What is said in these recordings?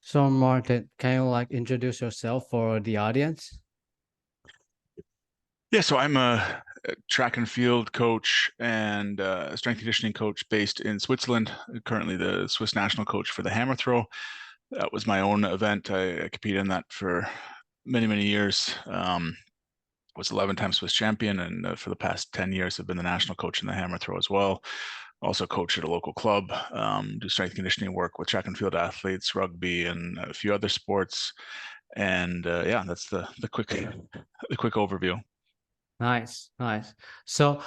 So Martin, can you like introduce yourself for the audience? Yeah, so I'm a track and field coach and strength conditioning coach based in Switzerland. Currently, the Swiss national coach for the hammer throw. That was my own event. I competed in that for many, many years. Was 11-time Swiss champion, and for the past 10 years, have been the national coach in the hammer throw as well. Also coach at a local club, do strength conditioning work with track and field athletes, rugby, and a few other sports. And yeah, that's the quick overview. Nice, nice. So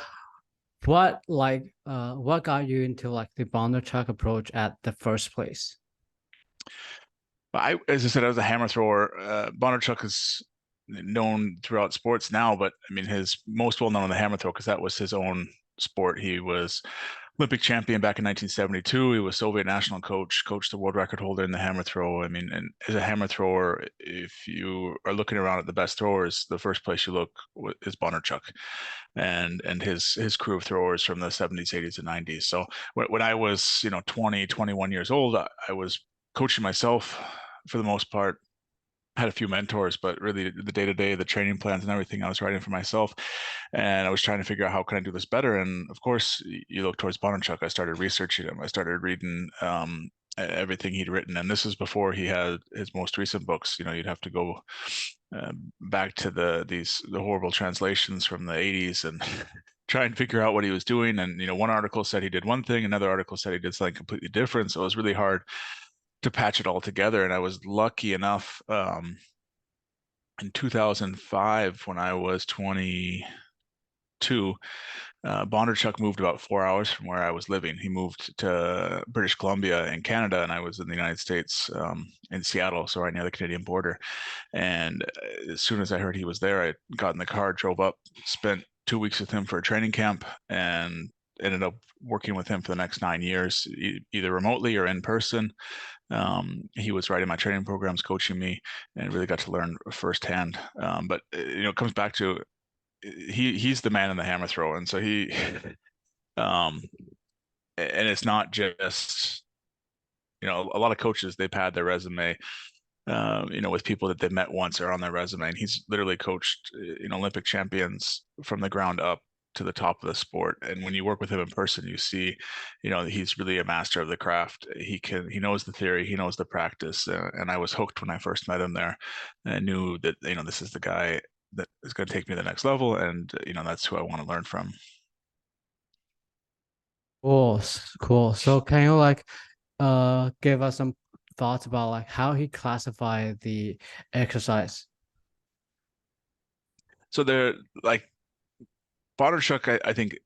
what got you into like the boundary track approach at the first place? As I said, I was a hammer thrower. Bondarchuk is known throughout sports now, but I mean, his most well known in the hammer throw because that was his own sport. He was Olympic champion back in 1972. He was Soviet national coach, coached the world record holder in the hammer throw. I mean, and as a hammer thrower, if you are looking around at the best throwers, the first place you look is Bondarchuk and his crew of throwers from the 70s, 80s, and 90s. So when I was 20, 21 years old, I was coaching myself for the most part. Had a few mentors, but really the day to day, the training plans and everything, I was writing for myself, and I was trying to figure out how can I do this better. And of course, you look towards Bondarchuk. I started researching him. I started reading everything he'd written, and this is before he had his most recent books. You'd have to go back to the horrible translations from the 80s and try and figure out what he was doing. And one article said he did one thing, another article said he did something completely different. So it was really hard to patch it all together. And I was lucky enough in 2005 when I was 22. Bondarchuk moved about 4 hours from where I was living. He moved to British Columbia in Canada, and I was in the United States, in Seattle, so right near the Canadian border. And as soon as I heard he was there, I got in the car, drove up, spent 2 weeks with him for a training camp, and ended up working with him for the next 9 years, either remotely or in person. He was writing my training programs, coaching me, and really got to learn firsthand. But it comes back to he's the man in the hammer throw, and so he um, and it's not just a lot of coaches, they pad their resume with people that they've met once or on their resume, and he's literally coached Olympic champions from the ground up to the top of the sport. And when you work with him in person, you see he's really a master of the craft. He knows the theory, he knows the practice, and I was hooked when I first met him there. And I knew that this is the guy that is going to take me to the next level, and that's who I want to learn from. Cool, cool. So can you like give us some thoughts about like how he classified the exercise? So they're like Bondarchuk, I think,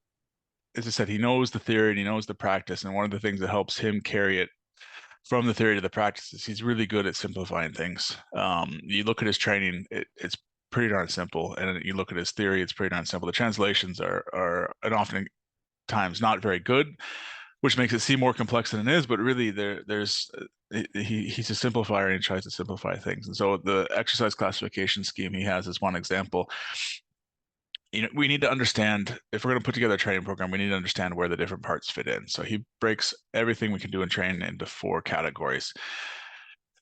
as I said, he knows the theory and he knows the practice. And one of the things that helps him carry it from the theory to the practice is he's really good at simplifying things. You look at his training, it's pretty darn simple. And you look at his theory, it's pretty darn simple. The translations are and often times not very good, which makes it seem more complex than it is. But really, there's he's a simplifier and he tries to simplify things. And so the exercise classification scheme he has is one example. We need to understand if we're going to put together a training program, we need to understand where the different parts fit in. So he breaks everything we can do in training into 4 categories,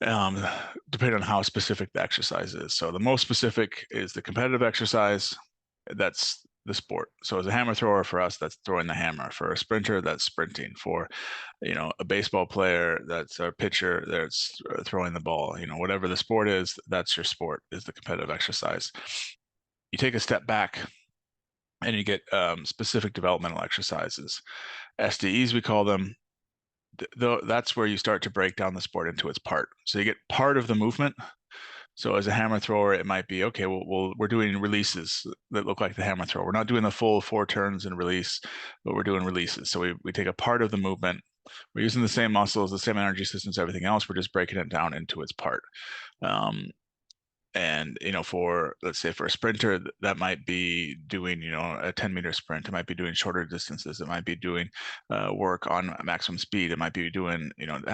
um, depending on how specific the exercise is. So the most specific is the competitive exercise. That's the sport. So as a hammer thrower for us, that's throwing the hammer. For a sprinter, that's sprinting. For a baseball player, that's a pitcher, that's throwing the ball. Whatever the sport is, that's your sport, is the competitive exercise. You take a step back and you get specific developmental exercises, SDEs we call them. That's where you start to break down the sport into its part. So you get part of the movement. So as a hammer thrower, it might be, okay, well, we're doing releases that look like the hammer throw. We're not doing the full 4 turns and release, but we're doing releases. So we take a part of the movement. We're using the same muscles, the same energy systems, everything else. We're just breaking it down into its part. And for, let's say, for a sprinter, that might be doing a 10-meter sprint. It might be doing shorter distances. It might be doing work on maximum speed. It might be doing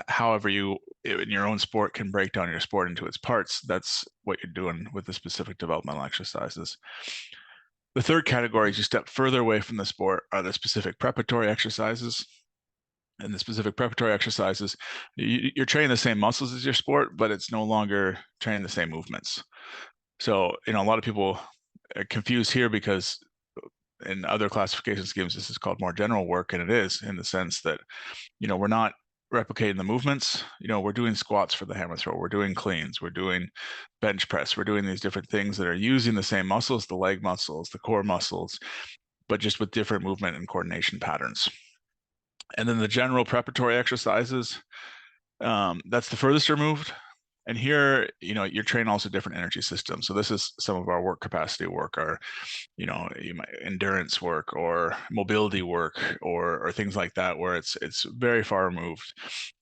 however you in your own sport can break down your sport into its parts. That's what you're doing with the specific developmental exercises. The third category, as you step further away from the sport, are the specific preparatory exercises. And the specific preparatory exercises, you're training the same muscles as your sport, but it's no longer training the same movements. So, a lot of people are confused here because in other classification schemes, this is called more general work, and it is in the sense that, we're not replicating the movements. We're doing squats for the hammer throw, we're doing cleans, we're doing bench press, we're doing these different things that are using the same muscles, the leg muscles, the core muscles, but just with different movement and coordination patterns. And then the general preparatory exercises, that's the furthest removed. And here, you're training also different energy systems. So this is some of our work capacity work, our, endurance work or mobility work or things like that, where it's very far removed.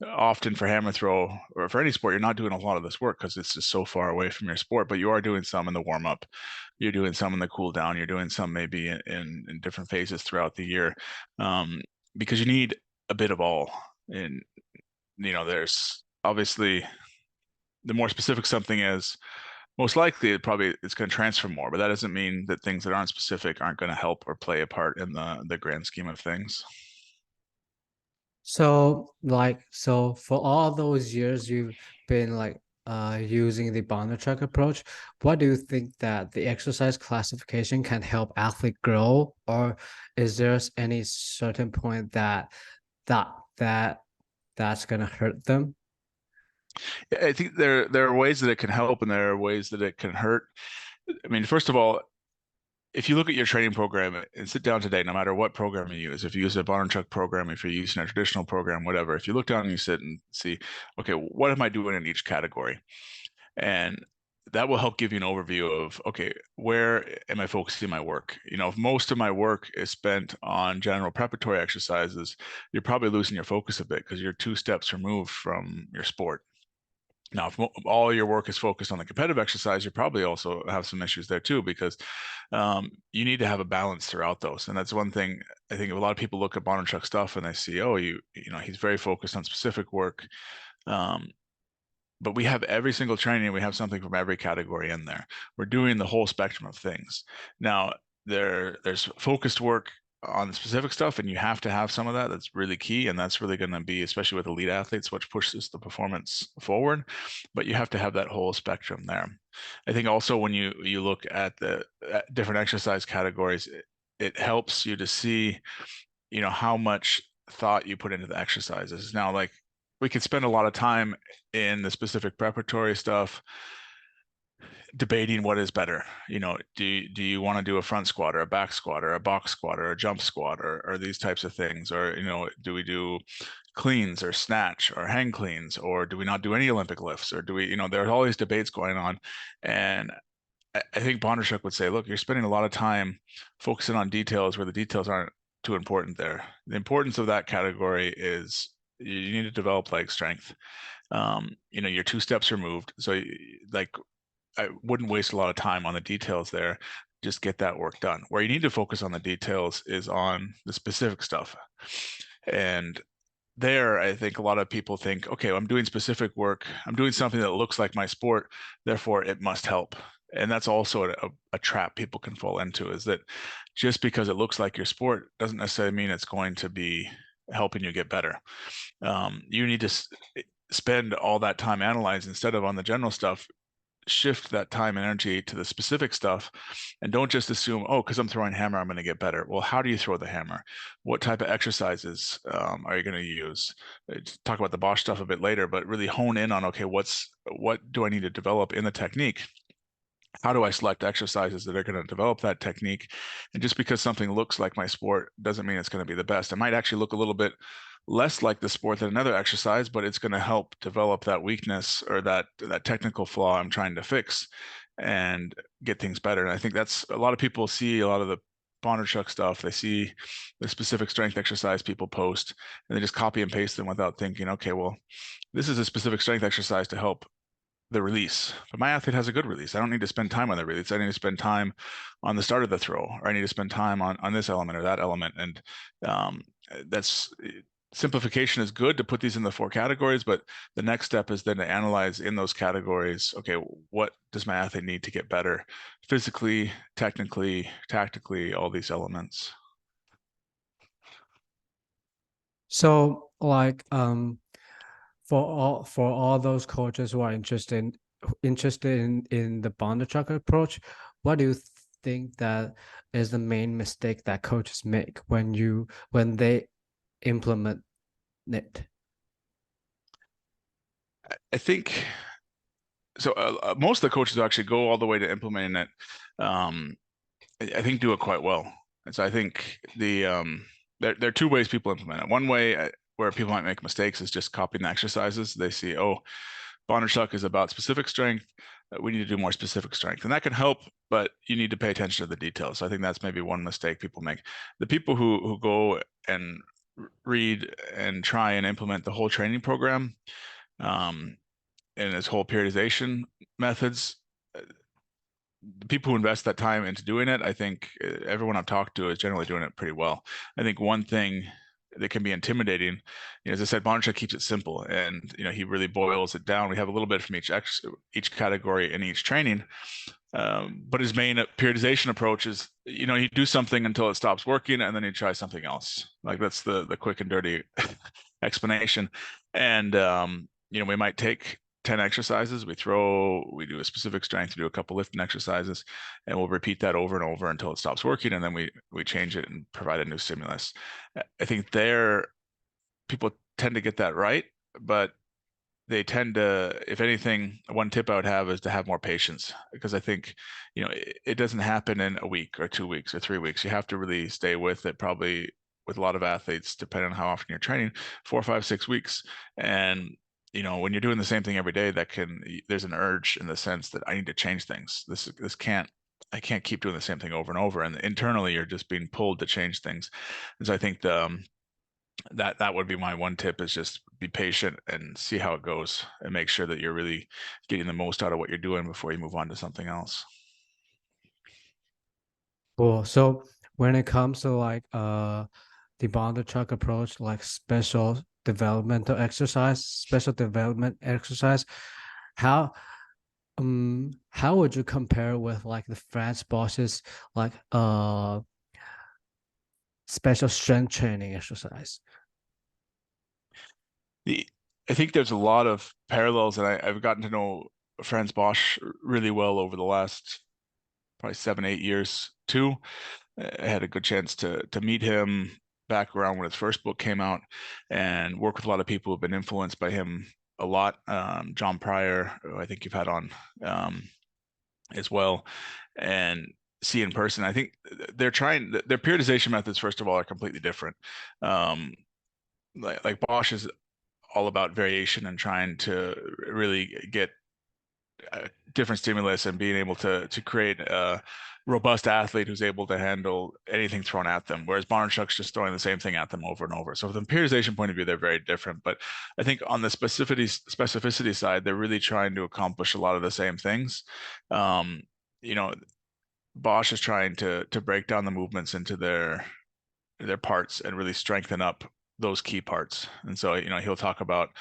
Often for hammer throw or for any sport, you're not doing a lot of this work because it's just so far away from your sport, but you are doing some in the warm up. You're doing some in the cool down. You're doing some maybe in different phases throughout the year, because you need a bit of all. And, there's obviously, the more specific something is, most likely it's going to transfer more, but that doesn't mean that things that aren't specific aren't going to help or play a part in the grand scheme of things. So for all those years you've been using the boundary track approach, what do you think that the exercise classification can help athlete grow, or is there any certain point that that that's gonna hurt them? I think there are ways that it can help and there are ways that it can hurt. I mean, first of all, if you look at your training program and sit down today, no matter what program you use, if you use a bar and chuck program, if you're using a traditional program, whatever, if you look down and you sit and see, okay, what am I doing in each category? And that will help give you an overview of, okay, where am I focusing my work? If most of my work is spent on general preparatory exercises, you're probably losing your focus a bit because you're 2 steps removed from your sport. Now, if all your work is focused on the competitive exercise, you probably also have some issues there too, because you need to have a balance throughout those. And that's one thing I think a lot of people look at Bondarchuk stuff and they see, oh, he's very focused on specific work. But we have every single training, we have something from every category in there. We're doing the whole spectrum of things. Now, there's focused work on specific stuff, and you have to have some of that. That's really key, and that's really going to be, especially with elite athletes, which pushes the performance forward. But you have to have that whole spectrum there. I think also when you look at the different exercise categories, it helps you to see, how much thought you put into the exercises. Now, like, we could spend a lot of time in the specific preparatory stuff debating what is better. Do you want to do a front squat or a back squat or a box squat or a jump squat or these types of things? Or, do we do cleans or snatch or hang cleans, or do we not do any Olympic lifts? Or do we, there's all these debates going on. And I think Bondarchuk would say, look, you're spending a lot of time focusing on details where the details aren't too important there. The importance of that category is you need to develop leg strength. You're 2 steps removed. So like, I wouldn't waste a lot of time on the details there. Just get that work done. Where you need to focus on the details is on the specific stuff. And there, I think a lot of people think, okay, I'm doing specific work. I'm doing something that looks like my sport, therefore it must help. And that's also a trap people can fall into, is that just because it looks like your sport doesn't necessarily mean it's going to be helping you get better. You need to spend all that time analyzing instead of on the general stuff. Shift that time and energy to the specific stuff, and don't just assume, oh, because I'm throwing hammer, I'm going to get better. Well, how do you throw the hammer? What type of exercises are you going to use? Talk about the Bosch stuff a bit later, but really hone in on, okay, what do I need to develop in the technique? How do I select exercises that are going to develop that technique? And just because something looks like my sport doesn't mean it's going to be the best. It might actually look a little bit less like the sport than another exercise, but it's going to help develop that weakness or that technical flaw I'm trying to fix and get things better. And I think that's, a lot of people see a lot of the Bondarchuk stuff. They see the specific strength exercise people post, and they just copy and paste them without thinking, okay, well, this is a specific strength exercise to help the release, but my athlete has a good release. I don't need to spend time on the release. I need to spend time on the start of the throw, or I need to spend time on this element or that element. And that's, simplification is good to put these in the 4 categories, but the next step is then to analyze in those categories, okay, what does my athlete need to get better physically, technically, tactically, all these elements. So like for all those coaches who are interested in the bonder truck approach, what do you think that is the main mistake that coaches make when they implement it? I think so. Most of the coaches who actually go all the way to implementing it, um, I think do it quite well. And so I think there are two ways people implement it. One way where people might make mistakes is just copying the exercises. They see, oh, Bonner Shuck is about specific strength. We need to do more specific strength, and that can help, but you need to pay attention to the details. So I think that's maybe one mistake people make. The people who go and read and try and implement the whole training program, um, and its whole periodization methods, the people who invest that time into doing it, I think everyone I've talked to is generally doing it pretty well. I think one thing that can be intimidating, as I said, Bonacek keeps it simple, and he really boils it down. We have a little bit from each category in each training, but his main periodization approach is, you do something until it stops working, and then you try something else. Like that's the quick and dirty explanation. And we might take 10 exercises, we do a specific strength, we do a couple lifting exercises, and we'll repeat that over and over until it stops working, and then we change it and provide a new stimulus. I think people tend to get that right, but they tend to, if anything, one tip I would have is to have more patience, because I think, it doesn't happen in a week or 2 weeks or 3 weeks. You have to really stay with it, probably with a lot of athletes, depending on how often you're training, 4, 5, 6 weeks. And, when you're doing the same thing every day, there's an urge in the sense that I need to change things. I can't keep doing the same thing over and over. And internally, you're just being pulled to change things. And so I think that would be my one tip, is just be patient and see how it goes, and make sure that you're really getting the most out of what you're doing before you move on to something else. Cool. So when it comes to like the bonder truck approach, like special development exercise, how how would you compare with like the France Bosch's like special strength training exercise? I think there's a lot of parallels, and I've gotten to know Franz Bosch really well over the last probably 7, 8 years too. I had a good chance to meet him back around when his first book came out, and work with a lot of people who've been influenced by him a lot. John Pryor, who I think you've had on as well, and see in person. I think their periodization methods, first of all, are completely different. Like Bosch is all about variation and trying to really get different stimulus and being able to create a robust athlete who's able to handle anything thrown at them. Whereas Bondarchuk's just throwing the same thing at them over and over. So from the periodization point of view, they're very different. But I think on the specificity side, they're really trying to accomplish a lot of the same things. Um, you know, Bosch is trying to break down the movements into their parts and really strengthen up those key parts. And so, he'll talk about,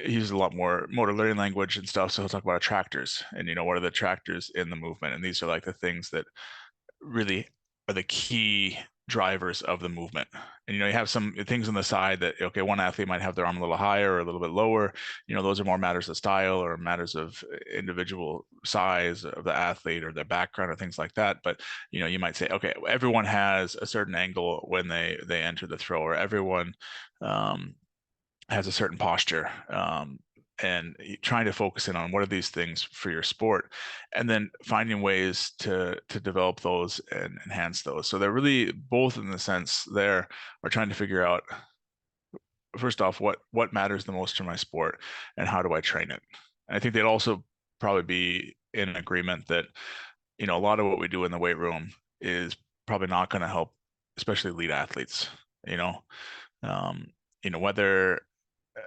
he uses a lot more motor learning language and stuff. So he'll talk about attractors and, what are the attractors in the movement. And these are like the things that really are the key drivers of the movement. And, you have some things on the side that, okay, one athlete might have their arm a little higher or a little bit lower. Those are more matters of style or matters of individual size of the athlete or their background or things like that. But, you might say, okay, everyone has a certain angle when they enter the throw, or everyone has a certain posture. And trying to focus in on what are these things for your sport, and then finding ways to develop those and enhance those. So they're really both, in the sense there, are trying to figure out, first off, what matters the most to my sport and how do I train it. And I think they'd also probably be in agreement that, a lot of what we do in the weight room is probably not going to help, especially elite athletes. you know um, whether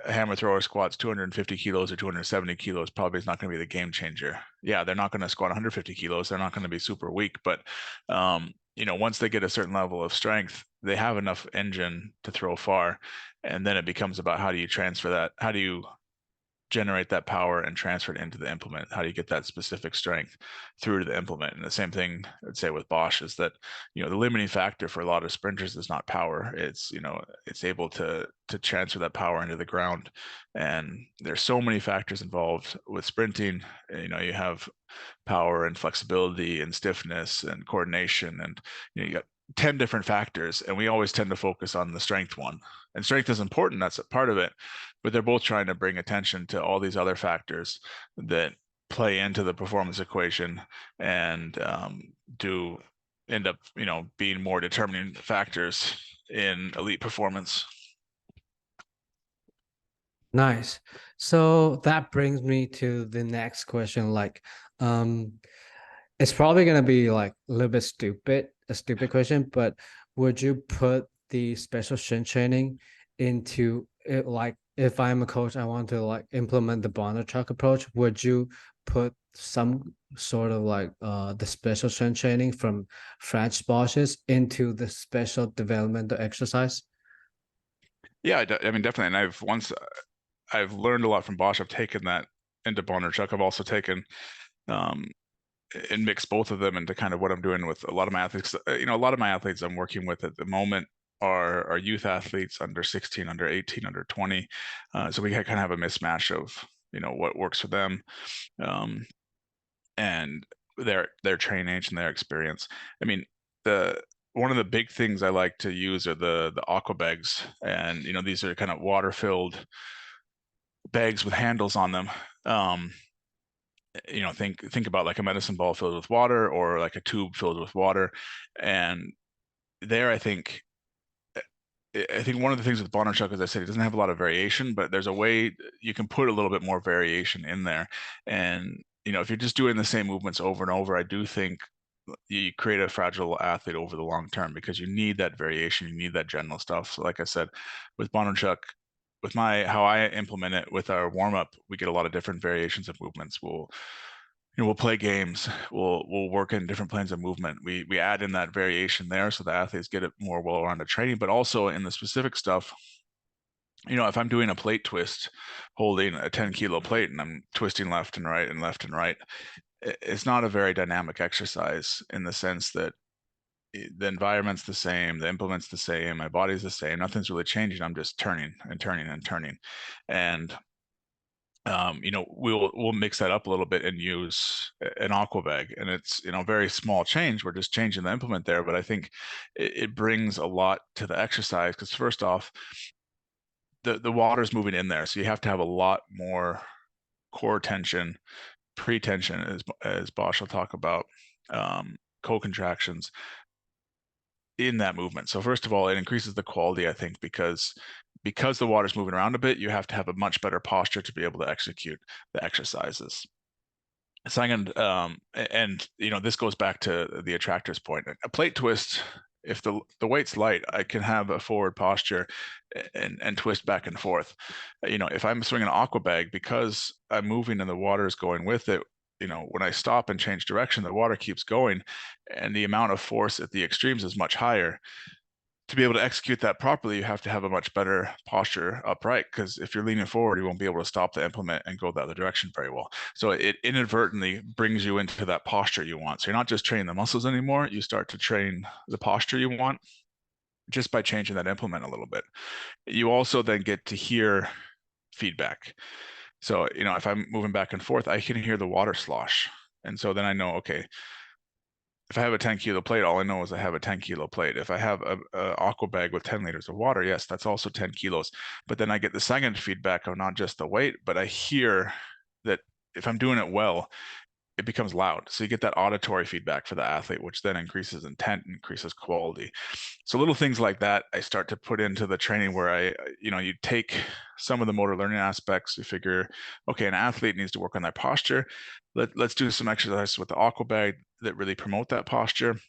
a hammer thrower squats 250 kilos or 270 kilos probably is not going to be the game changer. Yeah, they're not going to squat 150 kilos. They're not going to be super weak, but once they get a certain level of strength, they have enough engine to throw far. And then it becomes about, how do you transfer that? How do you generate that power and transfer it into the implement? How do you get that specific strength through to the implement? And the same thing I'd say with Bosch is that, the limiting factor for a lot of sprinters is not power. It's, it's able to transfer that power into the ground. And there's so many factors involved with sprinting. You have power and flexibility and stiffness and coordination, and you got 10 different factors, and we always tend to focus on the strength one. And strength is important, that's a part of it, but they're both trying to bring attention to all these other factors that play into the performance equation and do end up being more determining factors in elite performance. Nice. So that brings me to the next question. Like, um, it's probably gonna be like a little bit stupid, a stupid question, but would you put the special strength training into it? Like, if I'm a coach, I want to like implement the Bonner truck approach, would you put some sort of like the special strength training from French Bosches into the special developmental exercise? Yeah, I mean, definitely. And I've learned a lot from Bosch. I've taken that into Bonner Chuck. I've also taken um, and mix both of them into kind of what I'm doing with a lot of my athletes. A lot of my athletes I'm working with at the moment are youth athletes under 16, under 18, under 20. So we kind of have a mismatch of what works for them and their training age and their experience. I mean, the one of the big things I like to use are the aqua bags, and these are kind of water filled bags with handles on them. Think about like a medicine ball filled with water or like a tube filled with water. And there, I think one of the things with Bondarchuk, as I said, it doesn't have a lot of variation, but there's a way you can put a little bit more variation in there. And if you're just doing the same movements over and over, I do think you create a fragile athlete over the long term because you need that variation, you need that general stuff. So like I said, with Bondarchuk, with how I implement it with our warm up, we get a lot of different variations of movements. We'll play games. We'll work in different planes of movement. We add in that variation there so the athletes get it more well-rounded training, but also in the specific stuff. If I'm doing a plate twist, holding a 10-kilo plate, and I'm twisting left and right and left and right, it's not a very dynamic exercise in the sense that the environment's the same, the implement's the same, my body's the same, nothing's really changing. I'm just turning and turning and turning, and we'll mix that up a little bit and use an aqua bag, and it's very small change. We're just changing the implement there, but I think it brings a lot to the exercise because first off, the water's moving in there, so you have to have a lot more core tension, pre-tension, as Bosch will talk about, co-contractions in that movement. So first of all, it increases the quality, I think, because the water's moving around a bit, you have to have a much better posture to be able to execute the exercises. Second, and this goes back to the attractors point. A plate twist, if the weight's light, I can have a forward posture and twist back and forth. If I'm swinging an aqua bag, because I'm moving and the water is going with it, when I stop and change direction, the water keeps going, and the amount of force at the extremes is much higher. To be able to execute that properly, you have to have a much better posture upright, because if you're leaning forward, you won't be able to stop the implement and go the other direction very well. So it inadvertently brings you into that posture you want. So you're not just training the muscles anymore, you start to train the posture you want just by changing that implement a little bit. You also then get to hear feedback. So, if I'm moving back and forth, I can hear the water slosh. And so then I know, okay, if I have a 10-kilo plate, all I know is I have a 10-kilo plate. If I have a aqua bag with 10 liters of water, yes, that's also 10 kilos. But then I get the second feedback of not just the weight, but I hear that if I'm doing it well, it becomes loud. So you get that auditory feedback for the athlete, which then increases intent, increases quality. So little things like that, I start to put into the training where you take some of the motor learning aspects. You figure, okay, an athlete needs to work on their posture. Let's do some exercises with the aqua bag that really promote that posture.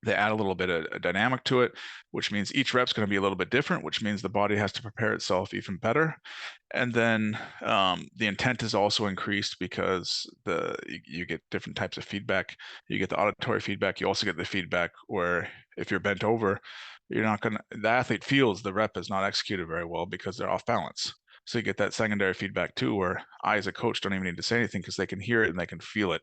They add a little bit of a dynamic to it, which means each rep's going to be a little bit different, which means the body has to prepare itself even better. And then the intent is also increased because you get different types of feedback. You get the auditory feedback. You also get the feedback where if you're bent over, the athlete feels the rep is not executed very well because they're off balance. So you get that secondary feedback too, where I as a coach don't even need to say anything because they can hear it and they can feel it,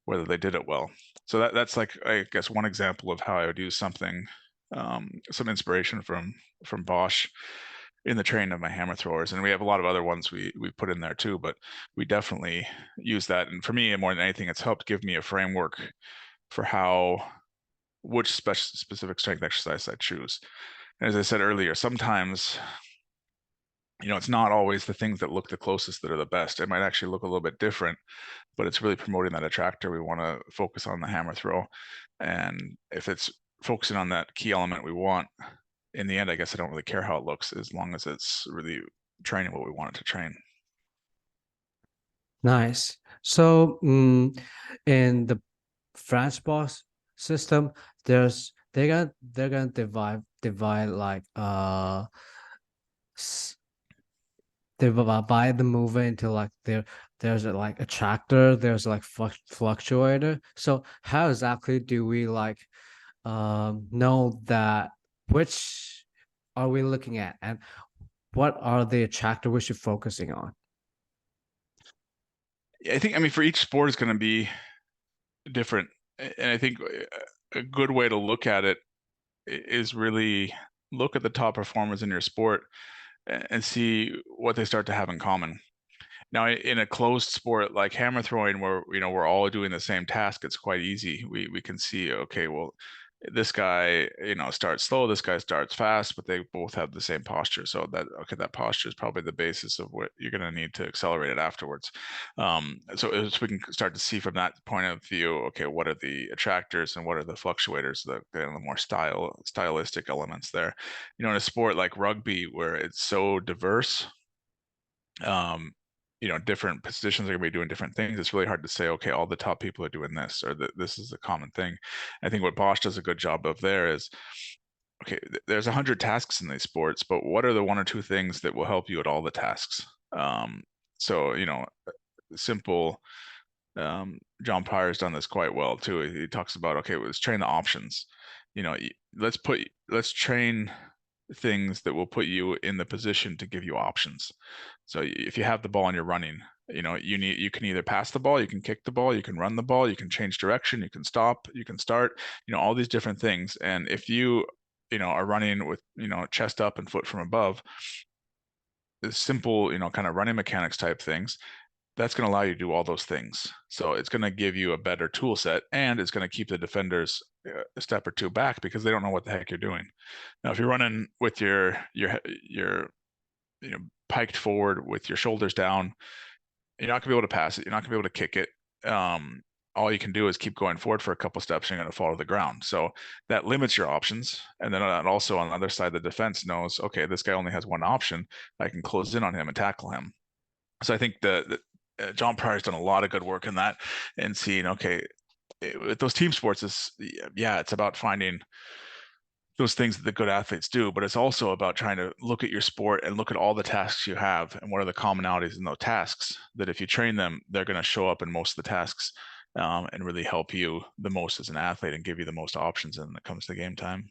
whether they did it well. So that's like, I guess, one example of how I would use something, some inspiration from Bosch in the training of my hammer throwers. And we have a lot of other ones we put in there too, but we definitely use that. And for me, more than anything, it's helped give me a framework for which specific strength exercise I choose. And as I said earlier, sometimes, it's not always the things that look the closest that are the best. It might actually look a little bit different, but it's really promoting that attractor. We want to focus on the hammer throw. And if it's focusing on that key element we want, in the end, I guess I don't really care how it looks as long as it's really training what we want it to train. Nice. So, in the French box system, they're gonna divide like s- divide the mover into like there's like a tractor, there's like fluctuator. So how exactly do we like know that which are we looking at and what are the attractor we should focusing on? I mean, for each sport is going to be different. And I think a good way to look at it is really look at the top performers in your sport and see what they start to have in common. Now, in a closed sport like hammer throwing, where we're all doing the same task, it's quite easy. We can see, okay, well, this guy starts slow, this guy starts fast, but they both have the same posture. So that posture is probably the basis of what you're going to need to accelerate it afterwards. So as we can start to see from that point of view, okay, what are the attractors and what are the fluctuators, the more stylistic elements there. In a sport like rugby where it's so diverse, um, different positions are going to be doing different things. It's really hard to say, okay, all the top people are doing this, or that this is a common thing. I think what Bosch does a good job of there is, okay, there's 100 tasks in these sports, but what are the one or two things that will help you at all the tasks? So, simple, John Pryor's done this quite well too. He talks about, okay, let's train the options. Let's train things that will put you in the position to give you options. So if you have the ball and you're running, you can either pass the ball, you can kick the ball, you can run the ball, you can change direction, you can stop, you can start, all these different things. And if you are running with, chest up and foot from above, the simple, kind of running mechanics type things, that's going to allow you to do all those things. So it's going to give you a better tool set, and it's going to keep the defenders a step or two back because they don't know what the heck you're doing. Now, if you're running with your piked forward with your shoulders down, you're not gonna be able to pass it. You're not gonna be able to kick it. All you can do is keep going forward for a couple steps, and you're gonna fall to the ground. So that limits your options. And then also on the other side, the defense knows, okay, this guy only has one option. I can close in on him and tackle him. So I think John Pryor's done a lot of good work in that, and seeing, okay, with those team sports, it's about finding those things that the good athletes do, but it's also about trying to look at your sport and look at all the tasks you have and what are the commonalities in those tasks, that if you train them, they're going to show up in most of the tasks, and really help you the most as an athlete and give you the most options when it comes to game time.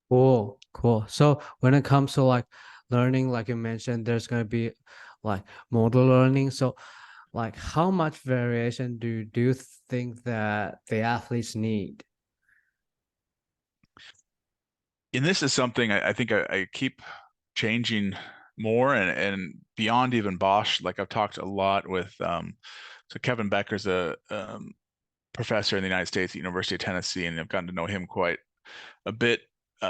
Cool, cool. So when it comes to like learning, like you mentioned, there's gonna be like modal learning. So like how much variation do you think that the athletes need? And this is something I think I keep changing more, and beyond even Bosch. Like I've talked a lot with, so Kevin Becker's a professor in the United States at the University of Tennessee, and I've gotten to know him quite a bit,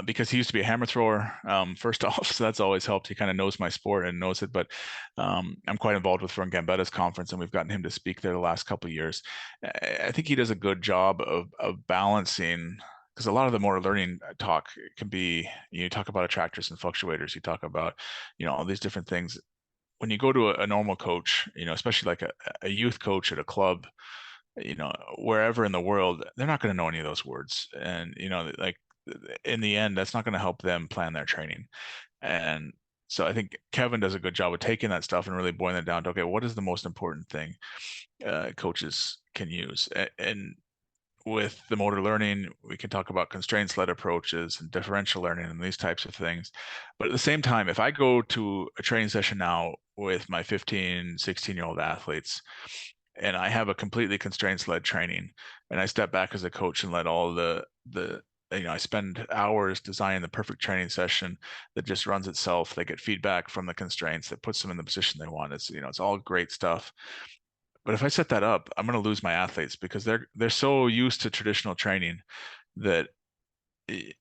because he used to be a hammer thrower, first off, so that's always helped. He kind of knows my sport and knows it. But I'm quite involved with Vern Gambetta's conference, and we've gotten him to speak there the last couple of years. I think he does a good job of balancing, because a lot of the more learning talk can be, you talk about attractors and fluctuators, you talk about, all these different things. When you go to a normal coach, especially like a youth coach at a club, wherever in the world, they're not going to know any of those words. And, like in the end, that's not going to help them plan their training. And so I think Kevin does a good job of taking that stuff and really boiling it down to, okay, what is the most important thing coaches can use? And with the motor learning, we can talk about constraints-led approaches and differential learning and these types of things. But at the same time, if I go to a training session now with my 15, 16-year-old athletes, and I have a completely constraints-led training, and I step back as a coach and let all I spend hours designing the perfect training session that just runs itself. They get feedback from the constraints that puts them in the position they want. It's all great stuff. But if I set that up, I'm going to lose my athletes because they're so used to traditional training that i-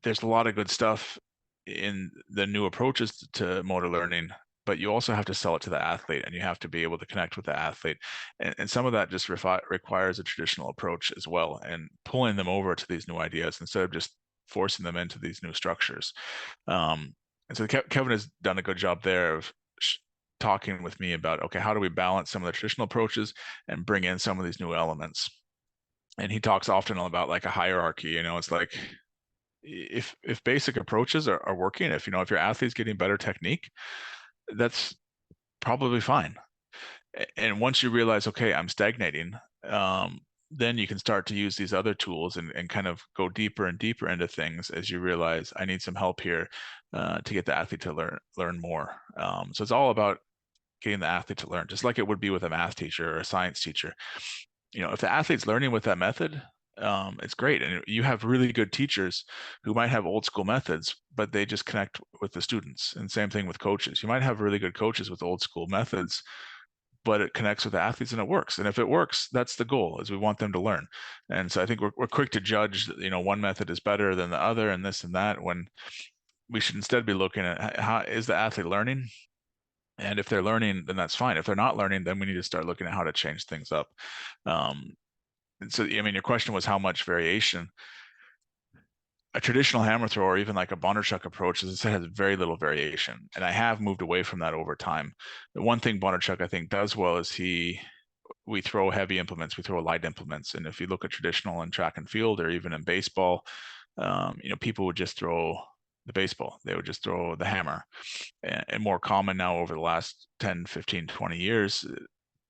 there's a lot of good stuff in the new approaches to motor learning, but you also have to sell it to the athlete and you have to be able to connect with the athlete. And some of that just requires a traditional approach as well, and pulling them over to these new ideas instead of just forcing them into these new structures. And so Kevin has done a good job there of talking with me about, okay, how do we balance some of the traditional approaches and bring in some of these new elements? And he talks often about like a hierarchy. It's like if basic approaches are working, if your athlete's getting better technique, that's probably fine. And once you realize, okay, I'm stagnating, then you can start to use these other tools and kind of go deeper and deeper into things as you realize I need some help here to get the athlete to learn more. So it's all about getting the athlete to learn, just like it would be with a math teacher or a science teacher. If the athlete's learning with that method, it's great. And you have really good teachers who might have old school methods, but they just connect with the students. And same thing with coaches. You might have really good coaches with old school methods, but it connects with the athletes and it works. And if it works, that's the goal, is we want them to learn. And so I think we're quick to judge, one method is better than the other and this and that, when we should instead be looking at how is the athlete learning? And if they're learning, then that's fine. If they're not learning, then we need to start looking at how to change things up. And so, I mean, your question was how much variation. A traditional hammer throw, or even like a Bondarchuk approach, as I said, has very little variation. And I have moved away from that over time. The one thing Bondarchuk, I think, does well is we throw heavy implements, we throw light implements. And if you look at traditional in track and field, or even in baseball, people would just throw the baseball. They would just throw the hammer. And more common now over the last 10, 15, 20 years,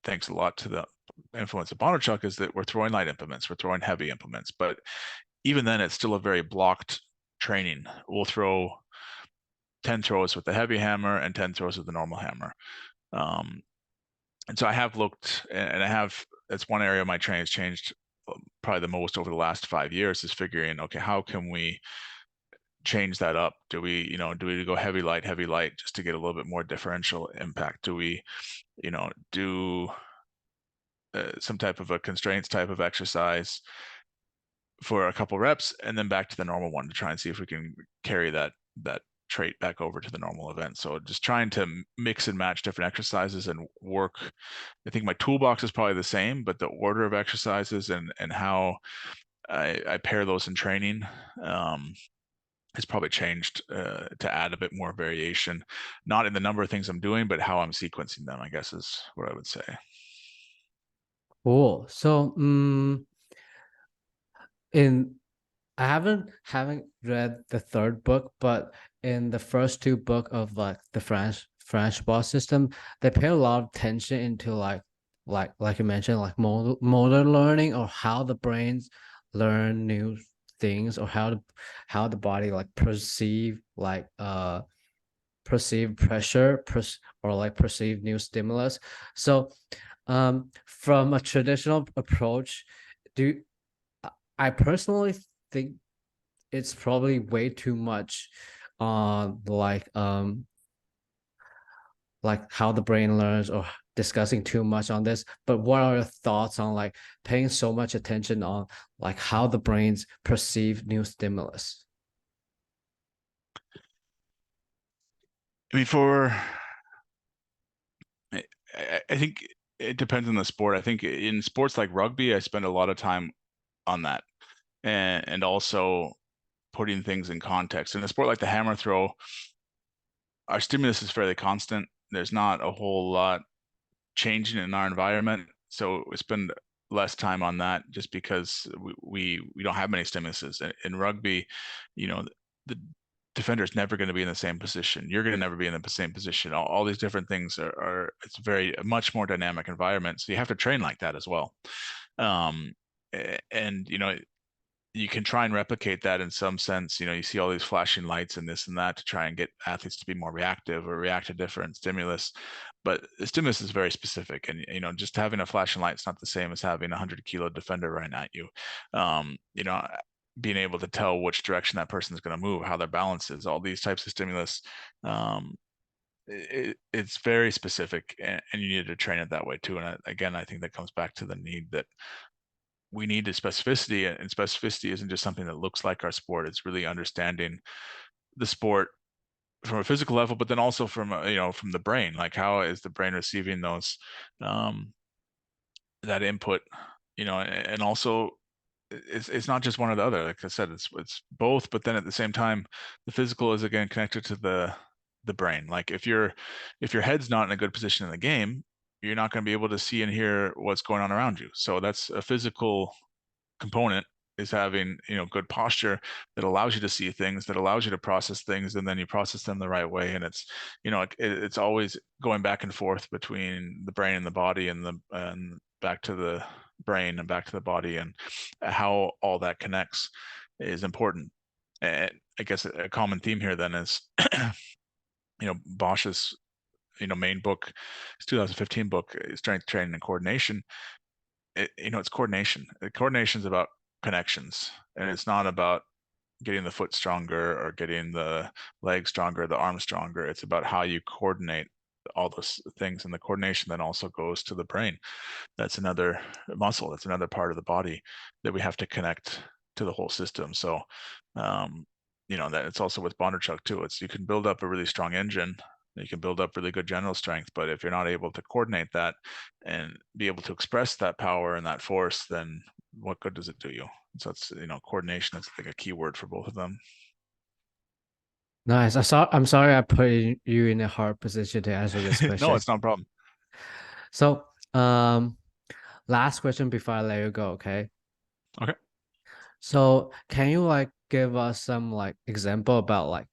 thanks a lot to the influence of Bondarchuk, is that we're throwing light implements, we're throwing heavy implements. But even then, it's still a very blocked training. We'll throw 10 throws with the heavy hammer and 10 throws with the normal hammer. And so I have looked, and that's one area of my training has changed probably the most over the last 5 years, is figuring, okay, how can we change that up? Do we go heavy light just to get a little bit more differential impact? Do we, do some type of a constraints type of exercise for a couple reps and then back to the normal one to try and see if we can carry that trait back over to the normal event? So just trying to mix and match different exercises and work. I think my toolbox is probably the same, but the order of exercises and how I pair those in training has probably changed to add a bit more variation, not in the number of things I'm doing, but how I'm sequencing them, I guess, is what I would say. Cool. So, in I haven't read the third book, but in the first two book of like the French ball system, they pay a lot of attention into like you mentioned, like motor learning, or how the brains learn new things, or how the body like perceive pressure, or like perceive new stimulus. So from a traditional approach, do I personally think it's probably way too much on like how the brain learns, or discussing too much on this. But what are your thoughts on like paying so much attention on like how the brains perceive new stimulus? I mean, I think it depends on the sport. I think in sports like rugby, I spend a lot of time on that, and also putting things in context. In a sport like the hammer throw, our stimulus is fairly constant. There's not a whole lot changing in our environment, so we spend less time on that just because we don't have many stimuluses. In rugby, the defender is never going to be in the same position. You're going to never be in the same position. All these different things it's a much more dynamic environment. So you have to train like that as well. Um, And you can try and replicate that in some sense. You see all these flashing lights and this and that to try and get athletes to be more reactive or react to different stimulus. But the stimulus is very specific, and just having a flashing light is not the same as having a 100-kilo defender right at you. Being able to tell which direction that person is going to move, how their balance is, all these types of stimulus. It's very specific, and you need to train it that way too. And again, I think that comes back to the need that we need the specificity, and specificity isn't just something that looks like our sport. It's really understanding the sport from a physical level, but then also from from the brain. Like, how is the brain receiving those that input? And also it's not just one or the other. Like I said, it's both, but then at the same time, the physical is again connected to the brain. Like, if your head's not in a good position in the game, you're not going to be able to see and hear what's going on around you. So that's a physical component, is having good posture that allows you to see things, that allows you to process things, and then you process them the right way. And it's it's always going back and forth between the brain and the body, and back to the brain and back to the body, and how all that connects is important. And I guess a common theme here then is Bosch's main book, his 2015 book, Strength Training and Coordination. It's coordination. Coordination is about connections, and it's not about getting the foot stronger or getting the leg stronger, the arm stronger. It's about how you coordinate all those things, and the coordination then also goes to the brain. That's another muscle. That's another part of the body that we have to connect to the whole system. So, that it's also with Bondarchuk too. It's, you can build up a really strong engine, you can build up really good general strength, but if you're not able to coordinate that and be able to express that power and that force, then what good does it do you? So it's, coordination is like a key word for both of them. Nice. I'm sorry I put you in a hard position to answer this No, question. it's not a problem. So, last question before I let you go, okay? Okay. So, can you like give us some like example about like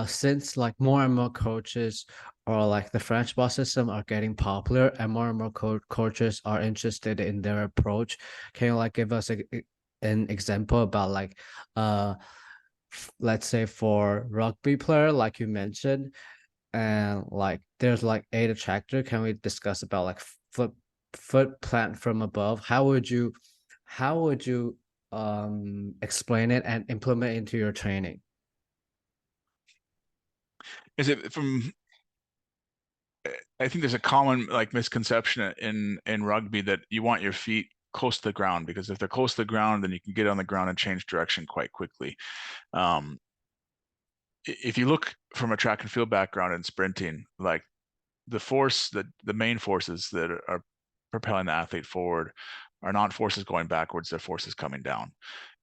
since like more and more coaches or like the French ball system are getting popular and more coaches are interested in their approach, can you like give us an example about like let's say for rugby player like you mentioned, and like there's like eight attractor, can we discuss about like foot plant from above? How would you explain it and implement into your training? Is it from I think there's a common like misconception in rugby that you want your feet close to the ground, because if they're close to the ground, then you can get on the ground and change direction quite quickly. Um, if you look from a track and field background in sprinting, like the main forces that are propelling the athlete forward are not forces going backwards, they're forces coming down.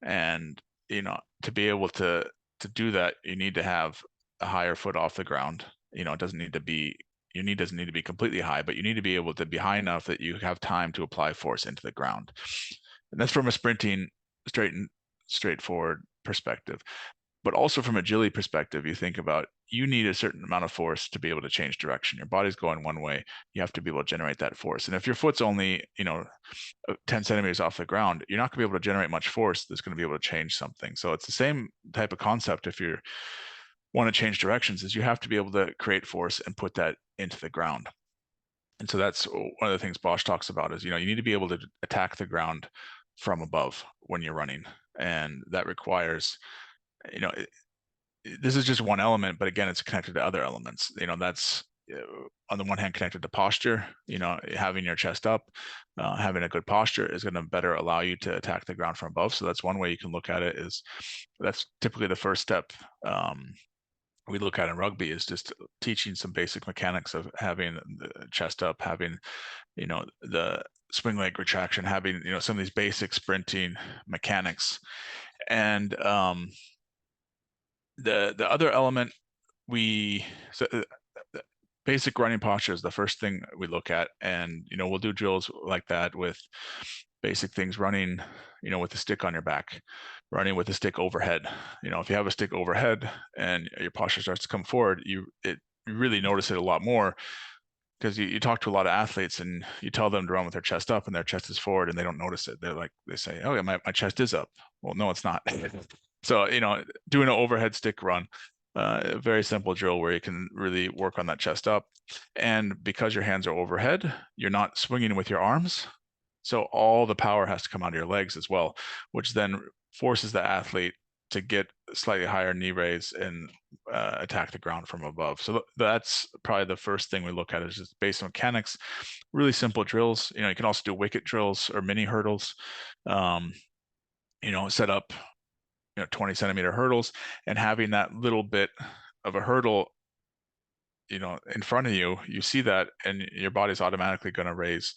And to be able to do that, you need to have a higher foot off the ground. It doesn't need to be, your knee doesn't need to be completely high, but you need to be able to be high enough that you have time to apply force into the ground. And that's from a sprinting straightforward perspective. But also from agility perspective, you think about, you need a certain amount of force to be able to change direction. Your body's going one way, you have to be able to generate that force. And if your foot's only 10 centimeters off the ground, you're not going to be able to generate much force that's going to be able to change something. So it's the same type of concept. If you want to change directions, is you have to be able to create force and put that into the ground. And so that's one of the things Bosch talks about, is you need to be able to attack the ground from above when you're running. And that requires, this is just one element, but again, it's connected to other elements. That's on the one hand connected to posture. Having your chest up, having a good posture is going to better allow you to attack the ground from above. So that's one way you can look at it. Is that's typically the first step we look at in rugby, is just teaching some basic mechanics of having the chest up, having the swing leg retraction, having some of these basic sprinting mechanics. And the other element, basic running posture is the first thing we look at, and we'll do drills like that with basic things, running with a stick on your back, running with a stick overhead. If you have a stick overhead and your posture starts to come forward, you really notice it a lot more because you talk to a lot of athletes and you tell them to run with their chest up and their chest is forward and they don't notice it. They say, oh yeah, my chest is up. Well, no, it's not. So, doing an overhead stick run, a very simple drill where you can really work on that chest up. And because your hands are overhead, you're not swinging with your arms. So all the power has to come out of your legs as well, which then forces the athlete to get slightly higher knee raise and attack the ground from above. So that's probably the first thing we look at is just basic mechanics, really simple drills. You can also do wicket drills or mini hurdles. Set up 20 centimeter hurdles, and having that little bit of a hurdle in front of you, you see that, and your body's automatically going to raise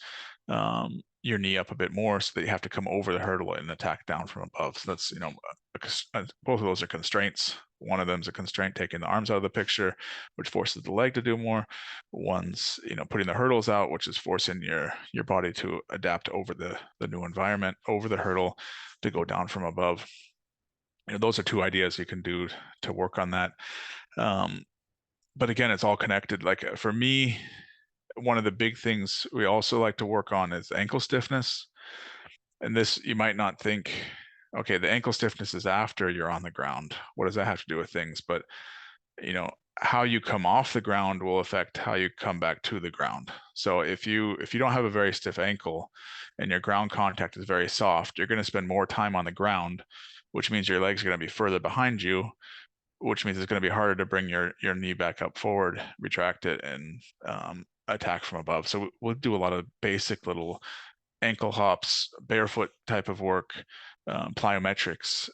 your knee up a bit more, so that you have to come over the hurdle and attack down from above. So that's both of those are constraints. One of them is a constraint taking the arms out of the picture, which forces the leg to do more. One's putting the hurdles out, which is forcing your body to adapt over the new environment, over the hurdle, to go down from above. Those are two ideas you can do to work on that. But again, it's all connected. Like for me, one of the big things we also like to work on is ankle stiffness. And this, you might not think, okay, the ankle stiffness is after you're on the ground. What does that have to do with things? But, how you come off the ground will affect how you come back to the ground. So if you don't have a very stiff ankle and your ground contact is very soft, you're going to spend more time on the ground, which means your legs are going to be further behind you, which means it's going to be harder to bring your knee back up forward, retract it, and attack from above. So we'll do a lot of basic little ankle hops, barefoot type of work, plyometrics,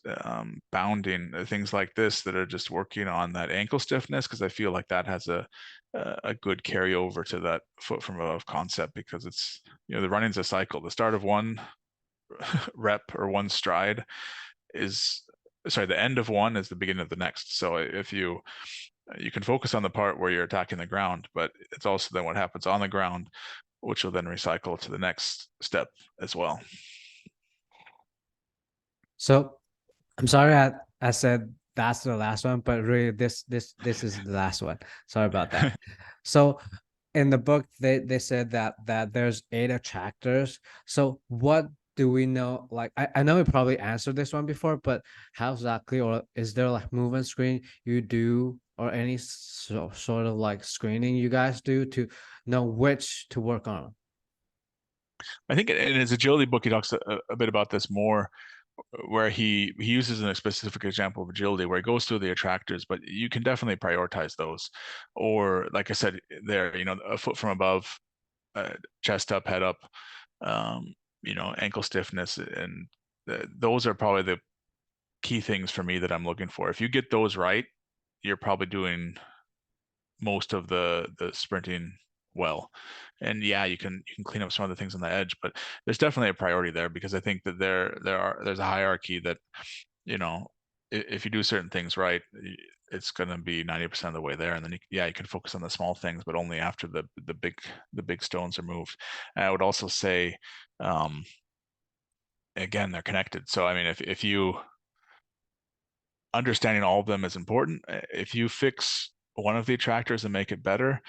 bounding, things like this that are just working on that ankle stiffness, because I feel like that has a good carryover to that foot from above concept, because it's, the running's a cycle. The start of one rep or one stride is, sorry, the end of one is the beginning of the next. So if you can focus on the part where you're attacking the ground, but it's also then what happens on the ground, which will then recycle to the next step as well. So I'm sorry I said that's the last one, but really this is the last one. Sorry about that. So in the book they said that there's 8 attractors. So what do we know? Like I know we probably answered this one before, but how exactly, or is there like movement screen you do, or any sort of like screening you guys do to know which to work on? I think in his agility book, he talks a bit about this more, where he uses a specific example of agility where he goes through the attractors, but you can definitely prioritize those. Or like I said there, a foot from above, chest up, head up, ankle stiffness, and those are probably the key things for me that I'm looking for. If you get those right, you're probably doing most of the sprinting well. And yeah, you can clean up some other things on the edge, but there's definitely a priority there, because I think that there's a hierarchy that, if you do certain things right, it's going to be 90% of the way there, and then you can focus on the small things, but only after the big stones are moved. And I would also say, again, they're connected. So I mean, if you understanding all of them is important. If you fix one of the attractors and make it better,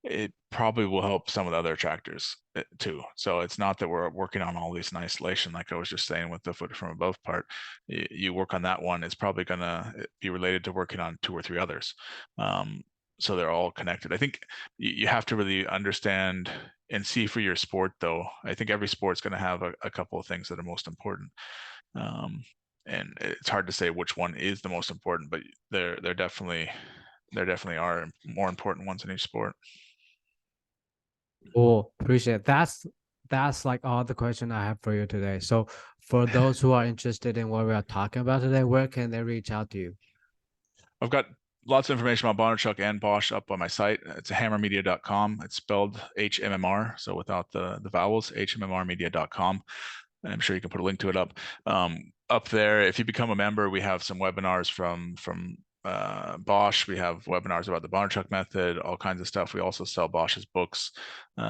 it probably will help some of the other attractors too. So it's not that we're working on all these in isolation, like I was just saying with the foot from above part. You work on that one, it's probably going to be related to working on 2 or 3 others. So they're all connected. I think you have to really understand and see for your sport, though. I think every sport's going to have a couple of things that are most important. And it's hard to say which one is the most important, but there definitely are more important ones in each sport. Cool. Appreciate it. That's like all the question I have for you today. So for those who are interested in what we are talking about today, where can they reach out to you? I've got lots of information about Bondarchuk and Bosch up on my site. It's hammermedia.com. It's spelled HMMR, so without the vowels, hmmrmedia.com. And I'm sure you can put a link to it up there. If you become a member, we have some webinars from Bosch. We have webinars about the Bondarchuk method, all kinds of stuff. We also sell Bosch's books,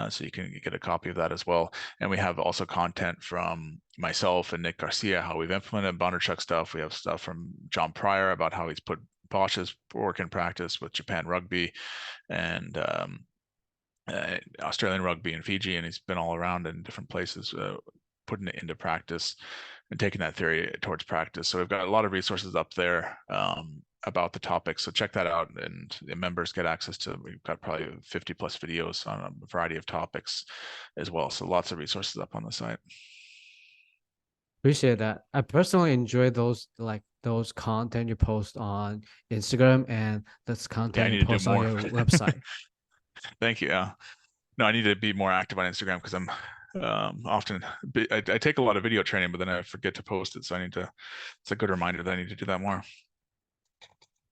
so you can get a copy of that as well. And we have also content from myself and Nick Garcia, how we've implemented Bondarchuk stuff. We have stuff from John Pryor about how he's put Bosch's work in practice with Japan Rugby, and Australian rugby in Fiji, and he's been all around in different places, putting it into practice and taking that theory towards practice. So we've got a lot of resources up there about the topic. So check that out, and the members get access to. We've got probably 50 plus videos on a variety of topics as well. So lots of resources up on the site. Appreciate that. I personally enjoy those content you post on Instagram and that's Yeah, content I you need to do post on more. your website. Thank you. Yeah. No, I need to be more active on Instagram because I'm often I take a lot of video training, but then I forget to post it. So I need to. It's a good reminder that I need to do that more.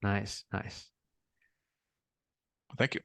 Nice, nice. Thank you.